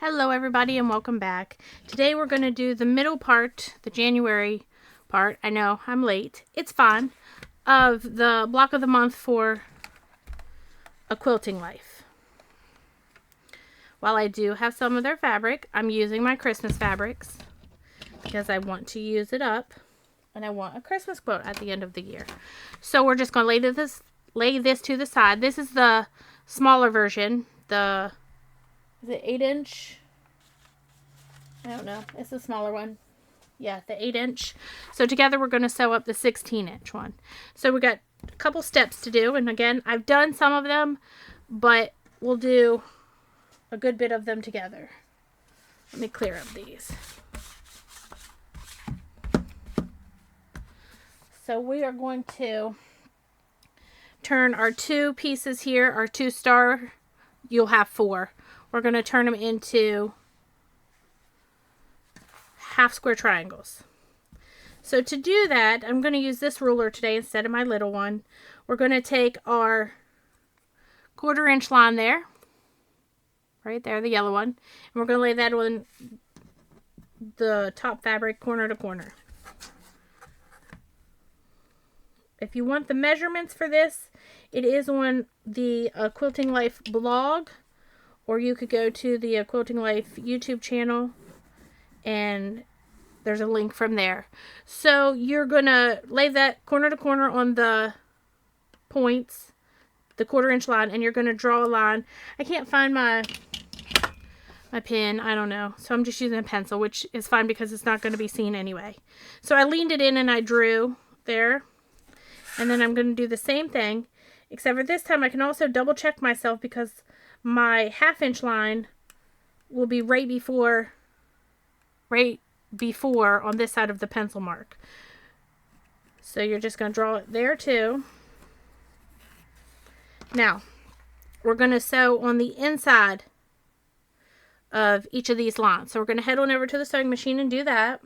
Hello everybody and welcome back. Today we're going to do the middle part, the January part. I know, I'm late. It's fine. Of the block of the month for A Quilting Life. While I do have some of their fabric, I'm using my Christmas fabrics because I want to use it up and I want a Christmas quilt at the end of the year. So we're just going to lay this to the side. This is the smaller version, is it 8-inch? I don't know. It's the smaller one. Yeah, the 8-inch. So together we're going to sew up the 16-inch one. So we got a couple steps to do. And again, I've done some of them, but we'll do a good bit of them together. Let me clear up these. So we are going to turn our two pieces here, our 2-star, you'll have 4. We're going to turn them into half square triangles. So to do that, I'm going to use this ruler today instead of my little one. We're going to take our 1/4 inch line there, right there, the yellow one, and we're going to lay that on the top fabric corner to corner. If you want the measurements for this, it is on the Quilting Life blog, or you could go to the Quilting Life YouTube channel and there's a link from there. So you're going to lay that corner to corner on the points, the 1/4 inch line, and you're going to draw a line. I can't find my pen, I don't know. So I'm just using a pencil, which is fine because it's not going to be seen anyway. So I leaned it in and I drew there. And then I'm going to do the same thing, except for this time I can also double check myself because my 1/2 inch line will be right before on this side of the pencil mark. So you're just going to draw it there too. Now, we're going to sew on the inside of each of these lines. So we're going to head on over to the sewing machine and do that.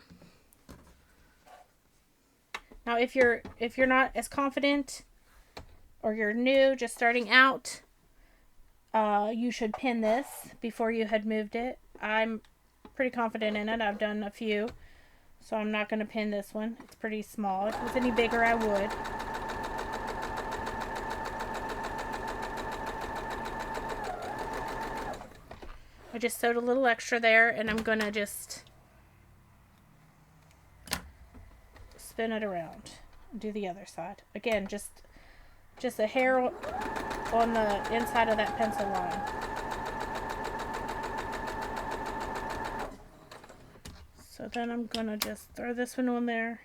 Now, if you're not as confident or you're new, just starting out, you should pin this before you had moved it. I'm pretty confident in it. I've done a few, so I'm not going to pin this one. It's pretty small. If it was any bigger, I would. I just sewed a little extra there, and I'm going to just spin it around and do the other side. Again, just a hair on the inside of that pencil line. So then I'm going to just throw this one on there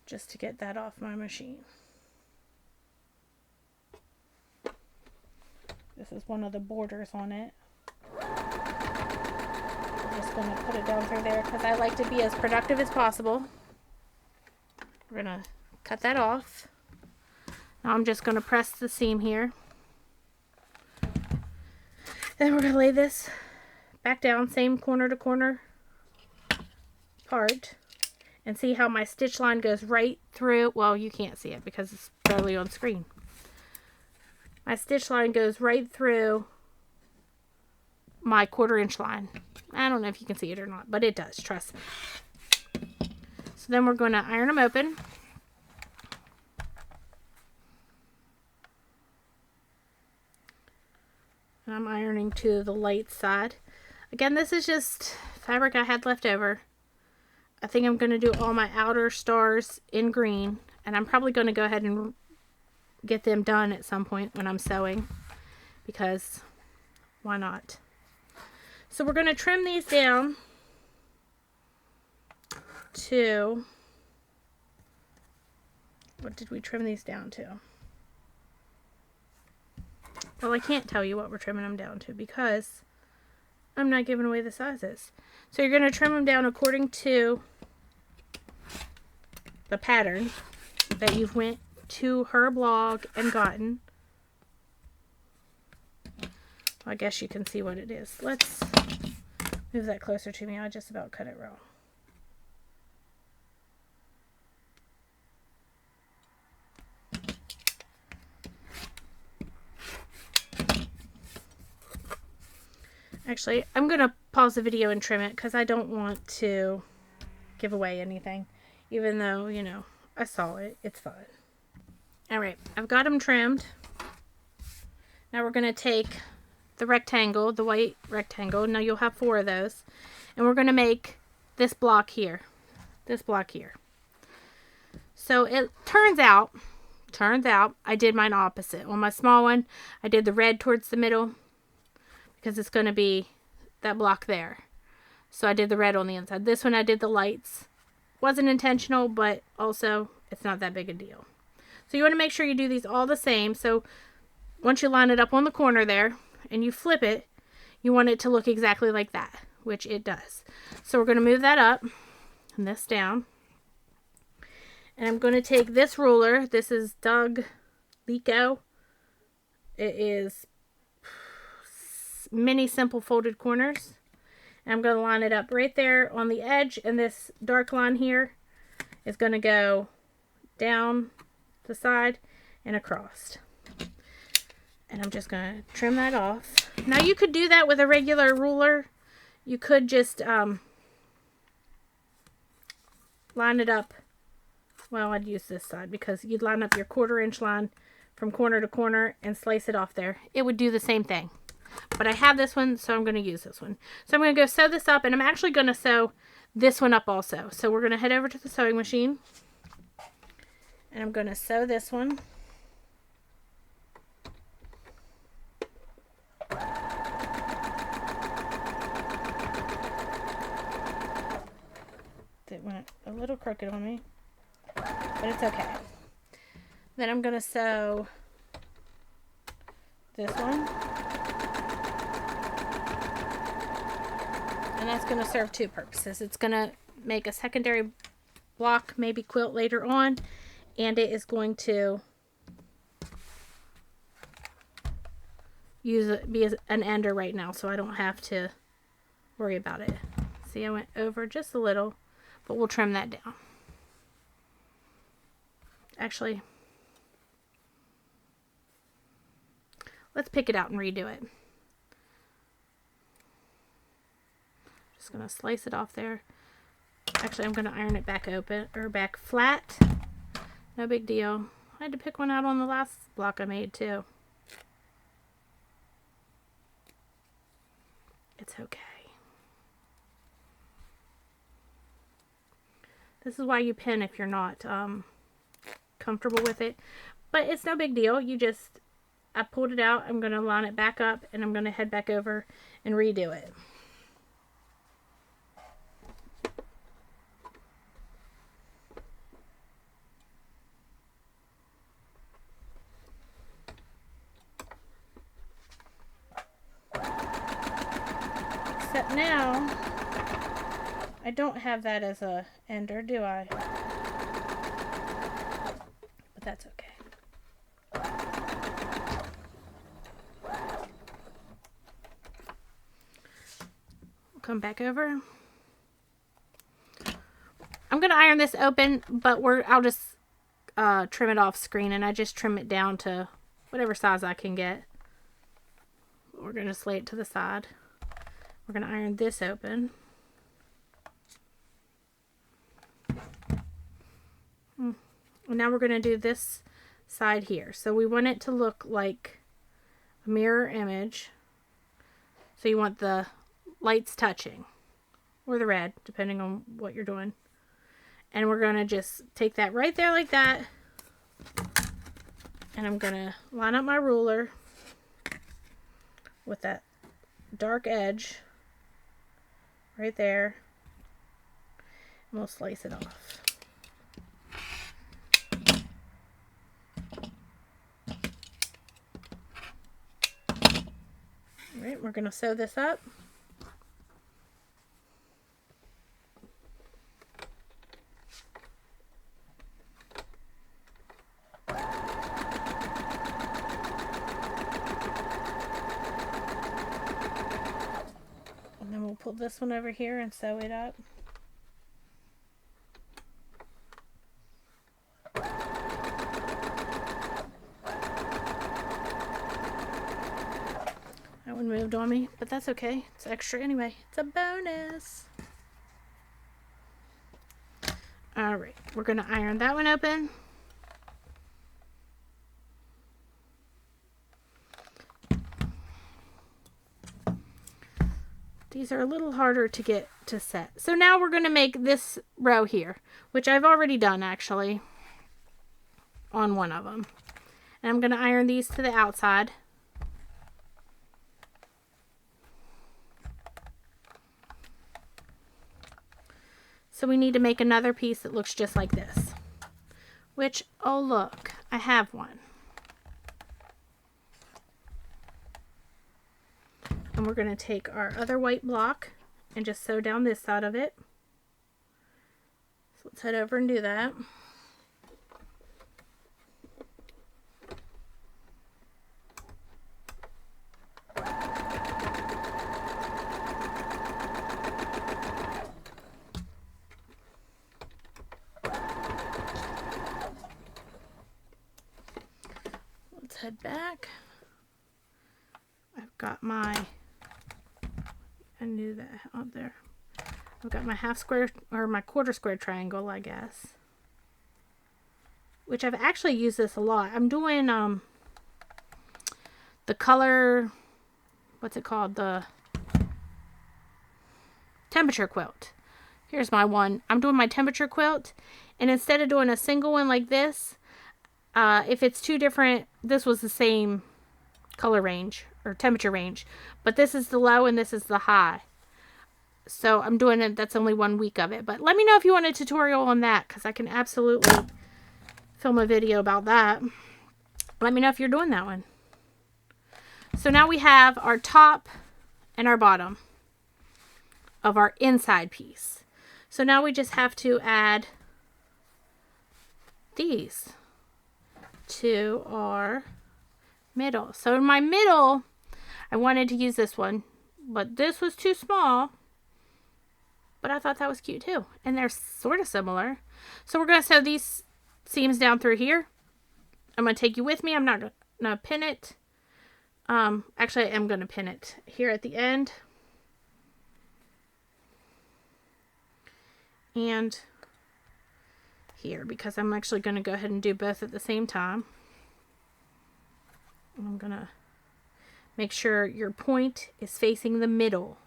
just to get that off my machine. This is one of the borders on it. I'm just going to put it down through there because I like to be as productive as possible. We're going to cut that off. Now I'm just going to press the seam here. Then we're going to lay this back down, same corner to corner part, and see how my stitch line goes right through. Well, you can't see it because it's barely on screen. My stitch line goes right through my 1/4 inch line. I don't know if you can see it or not, but it does, trust me. So then we're going to iron them open. And I'm ironing to the light side. Again, this is just fabric I had left over. I think I'm going to do all my outer stars in green. And I'm probably going to go ahead and get them done at some point when I'm sewing. Because why not? So we're going to trim these down to... What did we trim these down to? Well, I can't tell you what we're trimming them down to because I'm not giving away the sizes. So you're going to trim them down according to the pattern that you've went to her blog and gotten. Well, I guess you can see what it is. Let's move that closer to me. I just about cut it wrong. Actually, I'm going to pause the video and trim it because I don't want to give away anything. Even though, you know, I saw it. It's fine. Alright, I've got them trimmed. Now we're going to take the rectangle, the white rectangle. Now you'll have 4 of those. And we're going to make this block here. This block here. So it turns out I did mine opposite. On my small one, I did the red towards the middle because it's going to be that block there. So I did the red on the inside. This one I did the lights. Wasn't intentional, but also it's not that big a deal. So you want to make sure you do these all the same. So once you line it up on the corner there and you flip it, you want it to look exactly like that, which it does. So we're going to move that up and this down. And I'm going to take this ruler. This is Doug Lico. It is mini simple folded corners. And I'm going to line it up right there on the edge. And this dark line here is going to go down the side and across. And I'm just going to trim that off. Now you could do that with a regular ruler. You could just line it up. Well, I'd use this side because you'd line up your 1/4 inch line from corner to corner and slice it off there. It would do the same thing. But I have this one, so I'm going to use this one. So I'm going to go sew this up, and I'm actually going to sew this one up also. So we're going to head over to the sewing machine. And I'm going to sew this one. It went a little crooked on me, but it's okay. Then I'm going to sew this one. And that's going to serve 2 purposes. It's going to make a secondary block, maybe quilt later on, and it is going to be an ender right now, so I don't have to worry about it. See, I went over just a little, but we'll trim that down. Actually, let's pick it out and redo it. Just going to slice it off there. Actually, I'm going to iron it back open, or back flat. No big deal. I had to pick one out on the last block I made too. It's okay. This is why you pin if you're not comfortable with it. But it's no big deal. I pulled it out. I'm going to line it back up and I'm going to head back over and redo it. Except now, I don't have that as a ender, do I? But that's okay. Come back over. I'm going to iron this open, but I'll just trim it off screen, and I just trim it down to whatever size I can get. We're going to just lay it to the side. We're going to iron this open. And now we're going to do this side here. So we want it to look like a mirror image. So you want the lights touching, or the red, depending on what you're doing. And we're going to just take that right there like that. And I'm going to line up my ruler with that dark edge right there. And we'll slice it off. Alright, we're going to sew this up. And then we'll pull this one over here and sew it up. That one moved on me, but that's okay. It's extra anyway. It's a bonus. All right, we're going to iron that one open. These are a little harder to get to set. So now we're going to make this row here, which I've already done actually on one of them. And I'm going to iron these to the outside. So we need to make another piece that looks just like this, which, oh look, I have one. And we're going to take our other white block and just sew down this side of it. So let's head over and do that. Let's head back. I've got my, I knew that up there. I've got my half square, or my quarter square triangle, I guess. Which I've actually used this a lot. I'm doing the color, what's it called? The temperature quilt. Here's my one. I'm doing my temperature quilt. And instead of doing a single one like this, if it's two different, this was the same color range or temperature range, but this is the low and this is the high. So I'm doing it, that's only 1 week of it. But let me know if you want a tutorial on that, because I can absolutely film a video about that. Let me know if you're doing that one. So now we have our top and our bottom of our inside piece. So now we just have to add these to our middle. So in my middle, I wanted to use this one, but this was too small. But I thought that was cute too. And they're sort of similar. So we're going to sew these seams down through here. I'm going to take you with me. I'm not going to pin it. Actually, I am going to pin it here at the end. And here, because I'm actually going to go ahead and do both at the same time. And I'm going to make sure your point is facing the middle,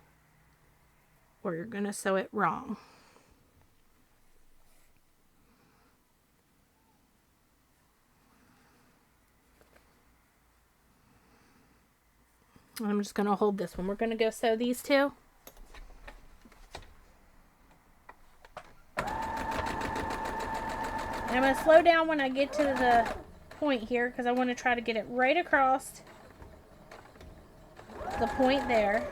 or you're going to sew it wrong. I'm just going to hold this one. We're going to go sew these two. And I'm going to slow down when I get to the point here, because I want to try to get it right across the point there.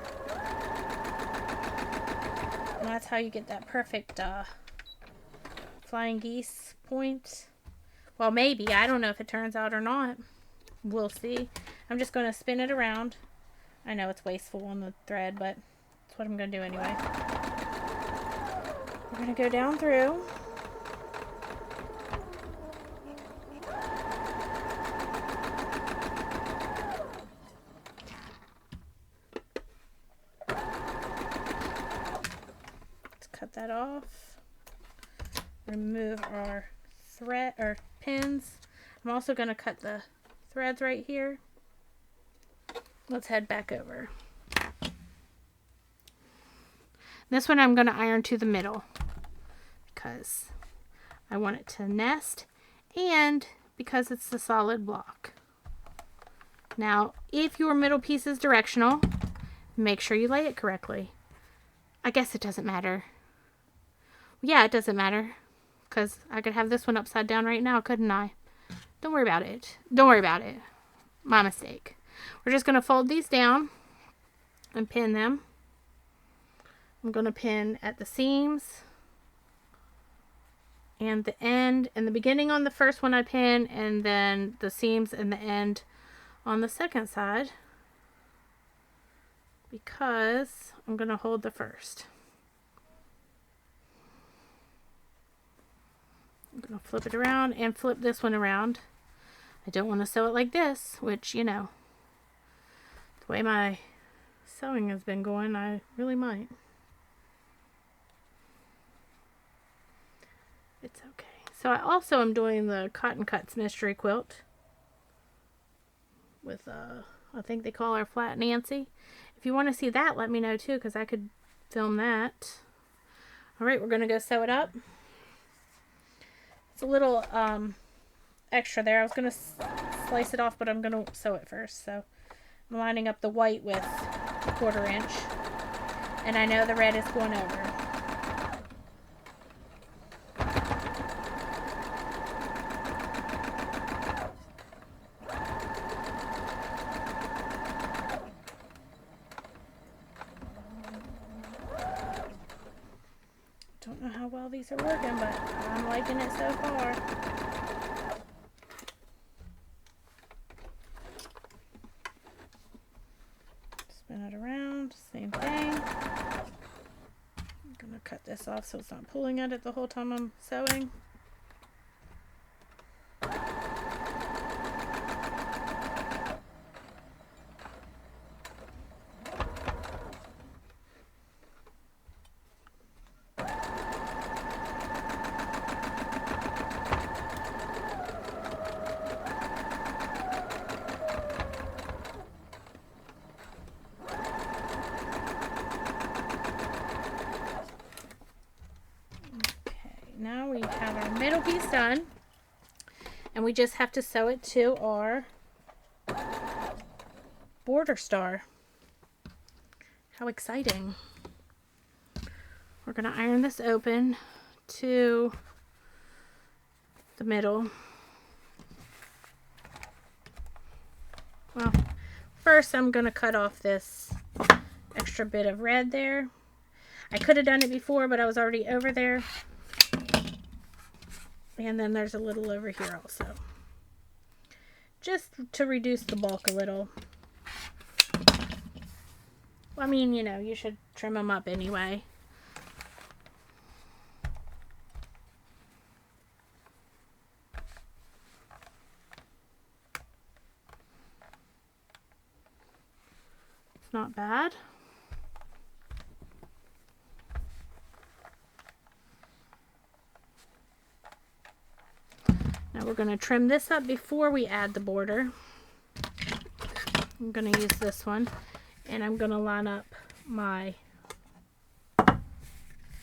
And that's how you get that perfect flying geese point. Well, maybe. I don't know if it turns out or not. We'll see. I'm just going to spin it around. I know it's wasteful on the thread, but that's what I'm going to do anyway. We're going to go down through. Let's cut that off. Remove our thread or pins. I'm also going to cut the threads right here. Let's head back over. This one I'm going to iron to the middle because I want it to nest and because it's the solid block. Now, if your middle piece is directional, make sure you lay it correctly. I guess it doesn't matter. Yeah, it doesn't matter because I could have this one upside down right now, couldn't I? Don't worry about it. Don't worry about it. My mistake. We're just going to fold these down and pin them. I'm going to pin at the seams and the end and the beginning on the first one I pin, and then the seams and the end on the second side, because I'm going to hold the first. I'm going to flip it around and flip this one around. I don't want to sew it like this, which, you know, the way my sewing has been going, I really might. It's okay. So I also am doing the Cotton Cuts mystery quilt with I think they call her Flat Nancy. If you want to see that, let me know too, because I could film that. All right, we're gonna go sew it up. It's a little extra there. I was gonna slice it off, but I'm gonna sew it first. So I'm lining up the white with a 1/4 inch, and I know the red is going over. Don't know how well these are working, but I'm liking it so far. Spin it around, same thing. I'm gonna cut this off so it's not pulling at it the whole time I'm sewing. Now we have our middle piece done, and we just have to sew it to our border star. How exciting. We're going to iron this open to the middle. Well, first I'm going to cut off this extra bit of red there. I could have done it before, but I was already over there. And then there's a little over here also. Just to reduce the bulk a little. I mean, you know, you should trim them up anyway. It's not bad. Now we're going to trim this up before we add the border. I'm going to use this one, and I'm going to line up my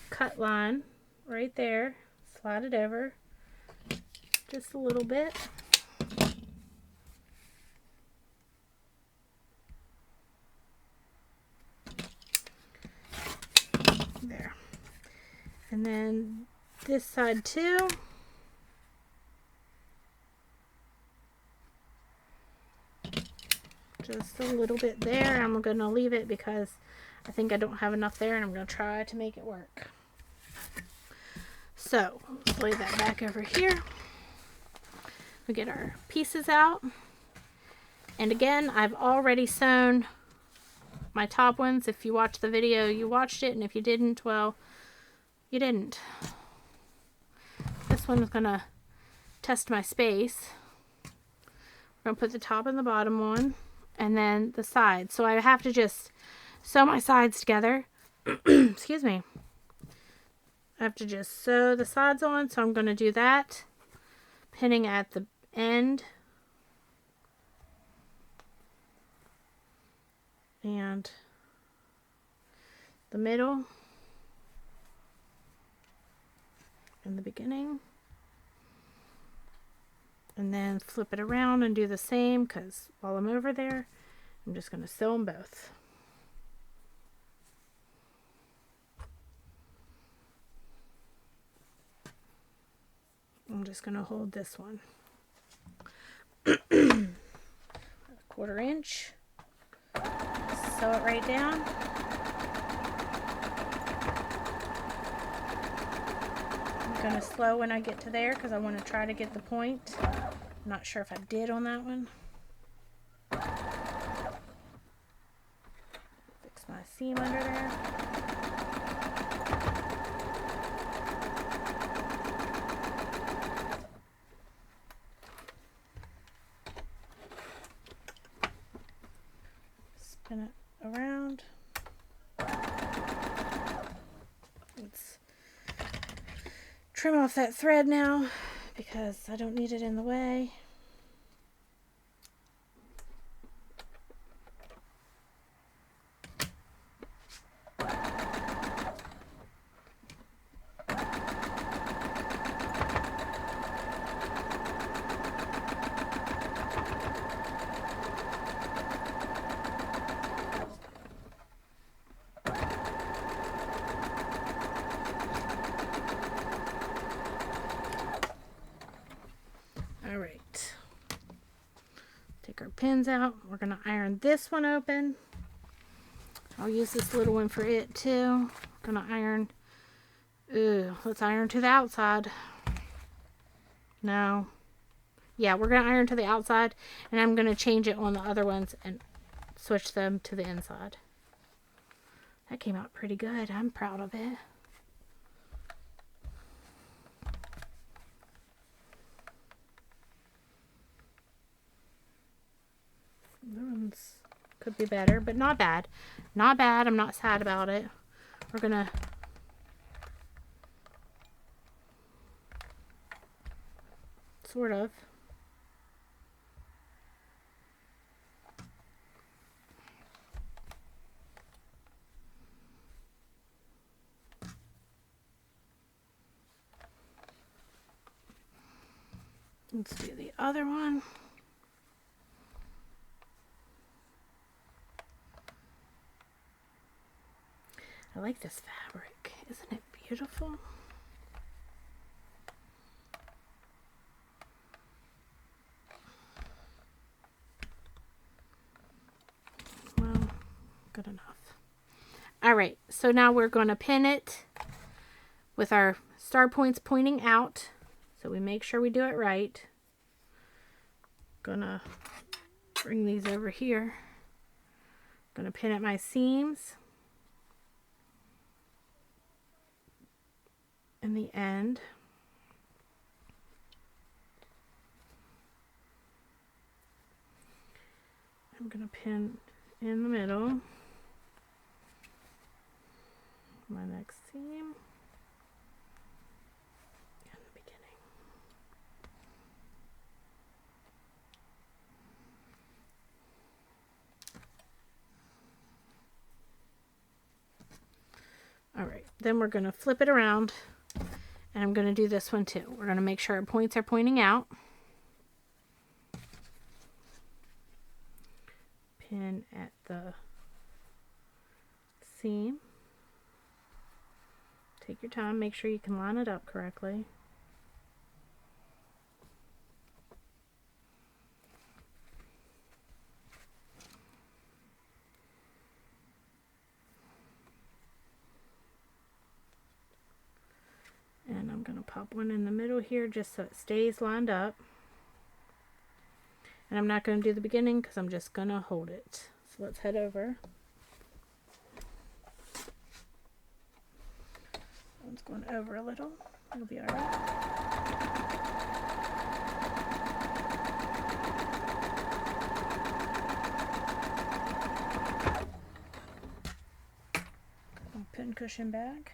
cut line right there, slide it over just a little bit. There. And then this side too. Just a little bit there. I'm going to leave it because I think I don't have enough there, and I'm going to try to make it work. So let's lay that back over here. We get our pieces out. And again, I've already sewn my top ones. If you watched the video, you watched it, and if you didn't, well, you didn't. This one is going to test my space. We're going to put the top and the bottom on, and then the sides. So I have to just sew my sides together. Excuse me. I have to just sew the sides on, so I'm going to do that, pinning at the end and the middle and the beginning, and then flip it around and do the same, because while I'm over there I'm just going to sew them both. I'm just going to hold this one. 1/4 inch. Sew it right down. I'm going to slow when I get to there because I want to try to get the point. I'm not sure if I did on that one. Fix my seam under there. Spin it around. Let's trim off that thread now because I don't need it in the way. Alright, take our pins out. We're going to iron this one open. I'll use this little one for it too. Going to iron. Let's iron to the outside. No. Yeah, we're going to iron to the outside, and I'm going to change it on the other ones and switch them to the inside. That came out pretty good. I'm proud of it. That one's could be better, but not bad. Not bad. I'm not sad about it. We're gonna sort of. Let's do the other one. I like this fabric. Isn't it beautiful? Well, good enough. All right, so now we're going to pin it with our star points pointing out. So we make sure we do it right. Gonna bring these over here. Gonna pin at my seams. In the end. I'm gonna pin in the middle. My next seam. In the beginning. All right, then we're gonna flip it around. And I'm going to do this one too. We're going to make sure our points are pointing out. Pin at the seam. Take your time. Make sure you can line it up correctly. And I'm going to pop one in the middle here just so it stays lined up. And I'm not going to do the beginning because I'm just going to hold it. So let's head over. One's going over a little. It'll be all right. Pin cushion back.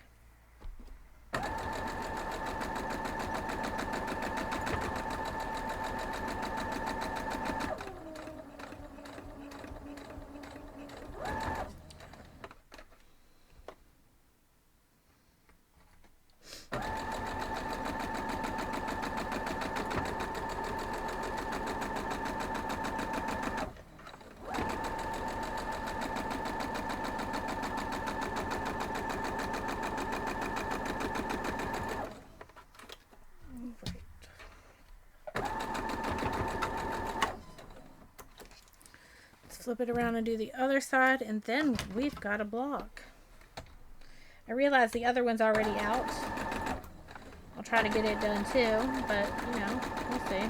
Flip it around and do the other side, and then we've got a block. I realize the other one's already out. I'll try to get it done too, but you know, we'll see.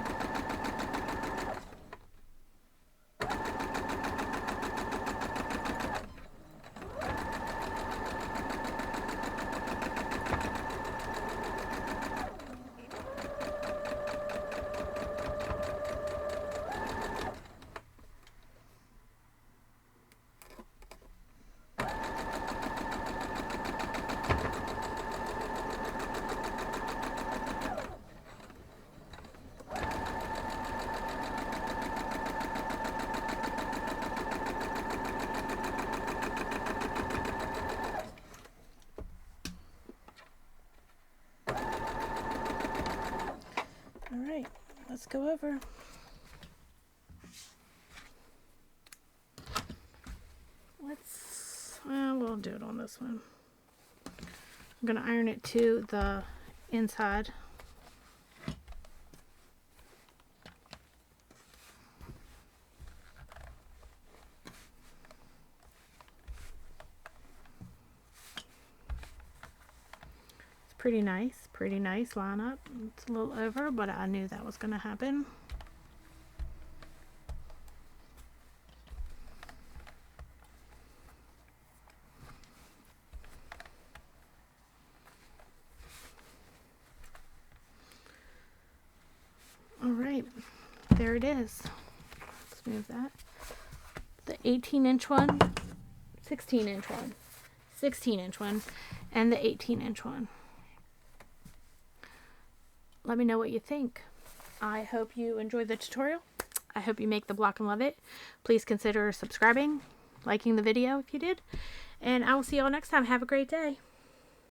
go over. We'll do it on this one. I'm going to iron it to the inside. It's pretty nice line up. It's a little over, but I knew that was going to happen. Alright, there it is. Let's move that. The 18-inch one, 16-inch one, 16-inch one, and the 18-inch one. Let me know what you think. I hope you enjoyed the tutorial. I hope you make the block and love it. Please consider subscribing, liking the video if you did, and I will see y'all next time. Have a great day.